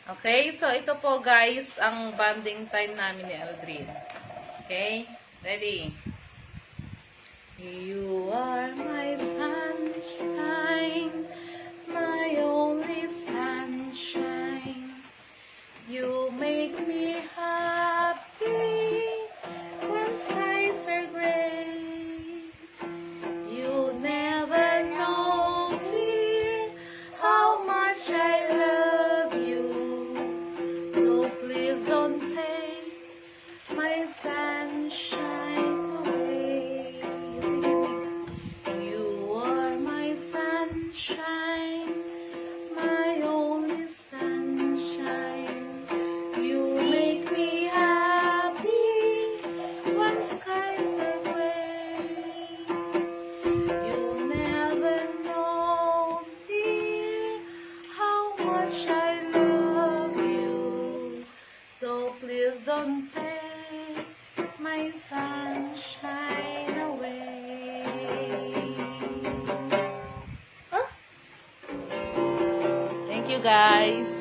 Okay? So, ito po guys, ang bonding time namin ni Aldrin. Okay? Ready? You are my sunshine, my only sunshine. You make me happy when skies are gray. You never know, dear, how much I love you. So please don't take my sunshine away. You are my sunshine, my only sunshine. You make me happy when skies are gray. You never know, dear, how much I love you. So please don't take my sunshine away. Thank you guys.